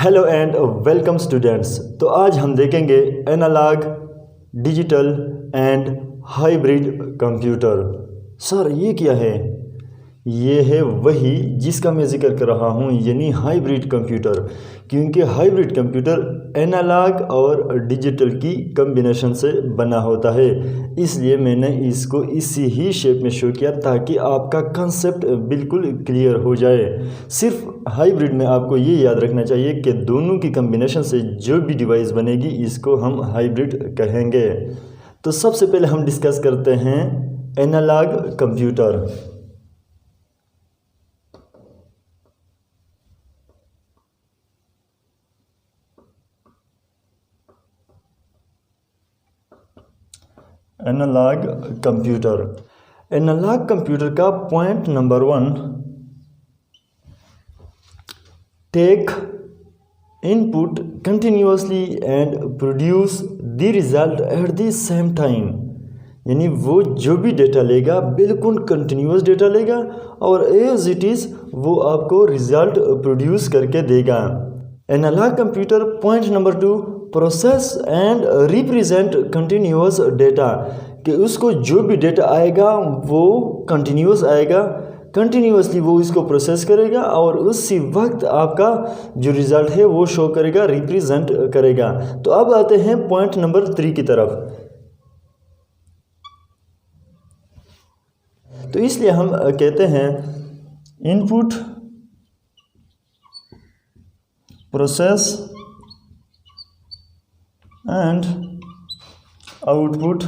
Hello and welcome students. तो आज हम देखेंगे analogue, digital and hybrid computer. Sir ये क्या है? ये है वही जिसका मैं जिक्र कर रहा हूँ, यानी हाइब्रिड कंप्यूटर। क्योंकि हाइब्रिड कंप्यूटर एनालॉग और डिजिटल की कम्बिनेशन से बना होता है, इसलिए मैंने इसको इसी ही शेप में शो किया ताकि आपका कंसेप्ट बिल्कुल क्लियर हो जाए। सिर्फ हाइब्रिड में आपको ये याद रखना चाहिए कि दोनों की कम्बिनेशन से जो भी डिवाइस बनेगी इसको हम हाइब्रिड कहेंगे। तो सबसे पहले हम डिस्कस करते हैं analog computer. Analog computer. Analog computer का point number 1, take input continuously and produce the result at the same time. यानी वो जो भी डेटा लेगा बिल्कुल कंटिन्यूस डेटा लेगा और एज इट इज़ वो आपको रिजल्ट प्रोड्यूस करके देगा। Analogue computer point number 2, process and represent continuous data. कि उसको जो भी डेटा आएगा वो कंटिन्यूस आएगा, कंटिन्यूसली वो इसको प्रोसेस करेगा और उसी वक्त आपका जो रिज़ल्ट है वो शो करेगा, रिप्रेजेंट करेगा। तो अब आते हैं पॉइंट नंबर 3 की तरफ। तो इसलिए हम कहते हैं input, process and output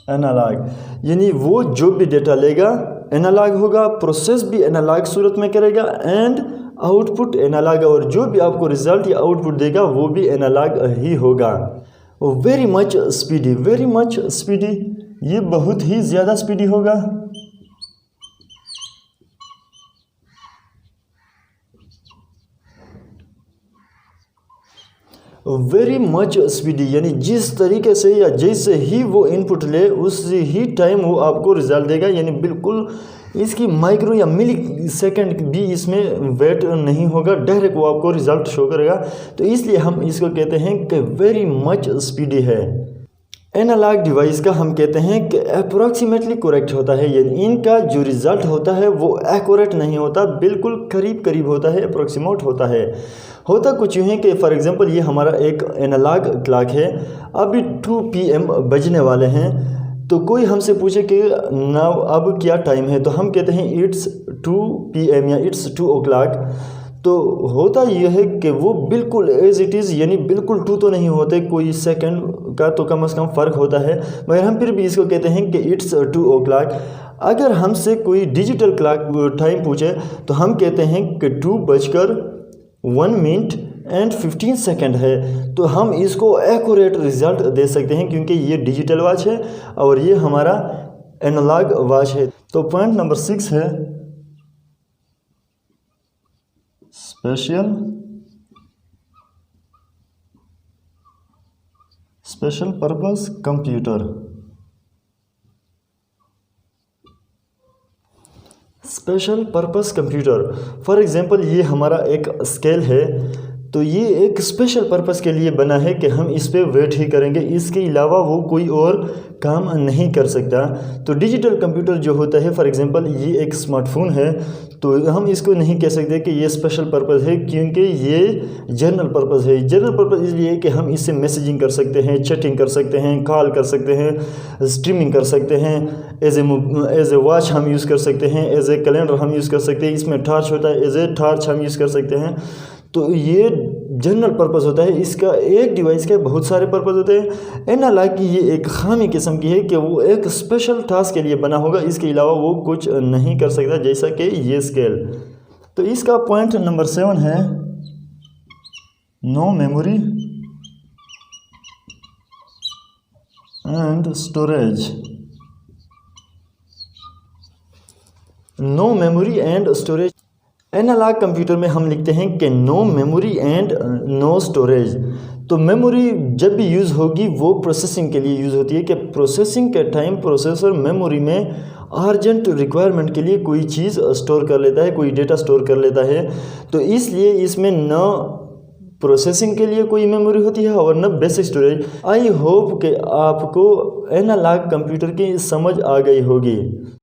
analogue. यानी वो जो भी डेटा लेगा एनालॉग होगा, प्रोसेस भी एनालॉग सूरत में करेगा एंड आउटपुट एनालॉग, और जो भी आपको रिजल्ट या आउटपुट देगा वो भी एनालॉग ही होगा। Very much speedy, very much speedy, ये बहुत ही ज़्यादा स्पीडी होगा। वेरी मच स्पीडी, यानी जिस तरीके से या जैसे ही वो इनपुट ले उसी ही टाइम वो आपको रिजल्ट देगा। यानी बिल्कुल इसकी माइक्रो या मिली सेकेंड भी इसमें वेट नहीं होगा, डायरेक्ट वो आपको रिजल्ट शो करेगा। तो इसलिए हम इसको कहते हैं कि वेरी मच स्पीडी है। एनालॉग डिवाइस का हम कहते हैं कि अप्रोक्सीमेटली करेक्ट होता है, यानी इनका जो रिज़ल्ट होता है वो एक्यूरेट नहीं होता, बिल्कुल करीब करीब होता है, अप्रोक्सीमेट होता है। होता कुछ यूँ है कि फॉर एग्जांपल ये हमारा एक एनालॉग क्लॉक है, अभी 2 PM बजने वाले हैं। तो कोई हमसे पूछे कि नाउ अब क्या टाइम है, तो हम कहते हैं इट्स 2 PM या इट्स 2 o'clock। तो होता यह है कि वो बिल्कुल एज इट इज़, यानी बिल्कुल 2 तो नहीं होते, कोई सेकंड का तो कम से कम फ़र्क होता है, मगर हम फिर भी इसको कहते हैं कि इट्स 2 o'clock। अगर हमसे कोई डिजिटल क्लॉक टाइम पूछे तो हम कहते हैं कि 2:01 है। तो हम इसको एक्यूरेट रिजल्ट दे सकते हैं क्योंकि ये डिजिटल वॉच है और ये हमारा एनालॉग वॉच है। तो पॉइंट नंबर 6 है special purpose computer. Special purpose computer, for example ये हमारा एक स्केल है, तो ये एक स्पेशल पर्पस के लिए बना है कि हम इस पे वेट ही करेंगे, इसके अलावा वो कोई और काम नहीं कर सकता। तो डिजिटल कंप्यूटर जो होता है, फॉर एग्जांपल ये एक स्मार्टफोन है, तो हम इसको नहीं कह सकते कि ये स्पेशल पर्पस है क्योंकि ये जनरल पर्पस है। जनरल पर्पस इसलिए कि हम इससे मैसेजिंग कर सकते हैं, चैटिंग कर सकते हैं, कॉल कर सकते हैं, स्ट्रीमिंग कर सकते हैं, एज ए वॉच हम यूज़ कर सकते हैं, एज ए कैलेंडर हम यूज़ कर सकते हैं, इसमें टॉर्च होता है, एज ए टॉर्च हम यूज़ कर सकते हैं। तो ये जनरल पर्पस होता है, इसका एक डिवाइस के बहुत सारे पर्पस होते हैं। एनालॉग की ये एक खामी किस्म की है कि वो एक स्पेशल टास्क के लिए बना होगा, इसके अलावा वो कुछ नहीं कर सकता, जैसा कि ये स्केल। तो इसका पॉइंट नंबर 7 है no memory and storage. No memory and storage. Analogue computer में हम लिखते हैं कि no memory and no storage. तो मेमोरी जब भी यूज़ होगी वो प्रोसेसिंग के लिए यूज़ होती है कि प्रोसेसिंग के टाइम प्रोसेसर मेमोरी में अर्जेंट रिक्वायरमेंट के लिए कोई चीज़ स्टोर कर लेता है, कोई डेटा स्टोर कर लेता है। तो इसलिए इसमें न प्रोसेसिंग के लिए कोई मेमोरी होती है और न बेसिक स्टोरेज। आई होप कि आपको एनालॉग कंप्यूटर की समझ आ गई होगी।